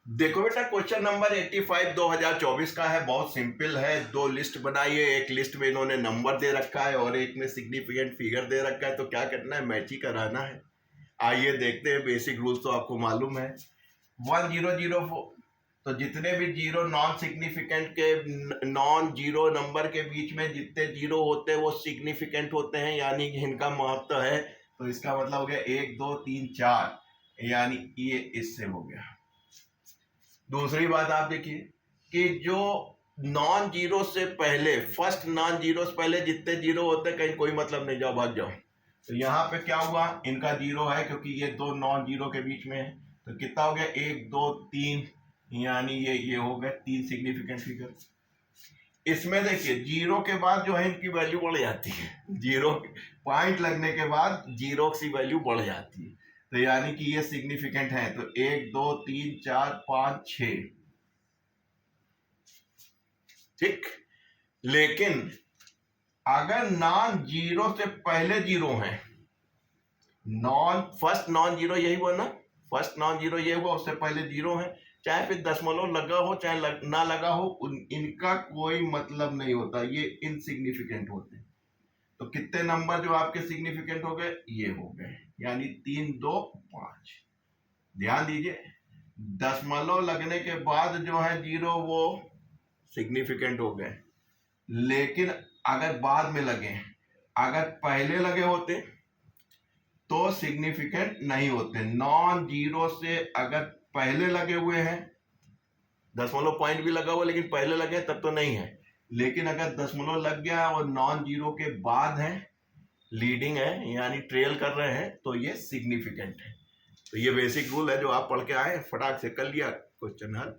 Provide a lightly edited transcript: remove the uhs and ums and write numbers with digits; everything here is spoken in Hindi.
देखो बेटा, क्वेश्चन नंबर 85 2024 का है। बहुत सिंपल है। दो लिस्ट बनाई है, एक लिस्ट में इन्होंने नंबर दे रखा है और एक में सिग्निफिकेंट फिगर दे रखा है। तो क्या करना है, मैच ही कराना है। आइए देखते हैं। बेसिक रूल्स तो आपको मालूम है। 1004, तो जितने भी जीरो नॉन सिग्निफिकेंट के, नॉन जीरो नंबर के बीच में जितने जीरो होते हैं वो सिग्निफिकेंट होते हैं, यानी कि इनका महत्व है। तो इसका मतलब हो गया 1 2 3 4, यानी ये इससे हो गया। दूसरी बात आप देखिए कि जो नॉन जीरो से पहले, फर्स्ट नॉन जीरो से पहले जितने जीरो होते हैं, कहीं कोई मतलब नहीं, जाओ भाग जाओ। तो यहाँ पे क्या हुआ, इनका जीरो है क्योंकि ये दो नॉन जीरो के बीच में है। तो कितना हो गया, 1 2 3, यानी ये हो गया 3 सिग्निफिकेंट फिगर। इसमें देखिए जीरो के बाद जो है इनकी वैल्यू बढ़ जाती है। जीरो पॉइंट लगने के बाद जीरो की वैल्यू बढ़ जाती है। तो यानी कि ये सिग्निफिकेंट है। तो 1 2 3 4 5 6, ठीक। लेकिन अगर नॉन जीरो से पहले जीरो है, फर्स्ट नॉन जीरो यही हुआ ना, फर्स्ट नॉन जीरो ये हुआ, उससे पहले जीरो है, चाहे फिर दशमलव लगा हो चाहे ना लगा हो, इनका कोई मतलब नहीं होता, ये इनसिग्निफिकेंट होते हैं। तो कितने नंबर जो आपके सिग्निफिकेंट हो गए, ये हो गए, यानी 3 2 5। ध्यान दीजिए, दशमलव लगने के बाद जो है जीरो, वो सिग्निफिकेंट हो गए। लेकिन अगर बाद में लगे, अगर पहले लगे होते तो सिग्निफिकेंट नहीं होते। नॉन जीरो से अगर पहले लगे हुए हैं, दशमलव पॉइंट भी लगा हुआ लेकिन पहले लगे, तब तो नहीं है। लेकिन अगर दशमलव लग गया और नॉन जीरो के बाद है, लीडिंग है यानी ट्रेल कर रहे हैं, तो ये सिग्निफिकेंट है। तो ये बेसिक रूल है जो आप पढ़ के आए, फटाक से कर लिया, क्वेश्चन हल।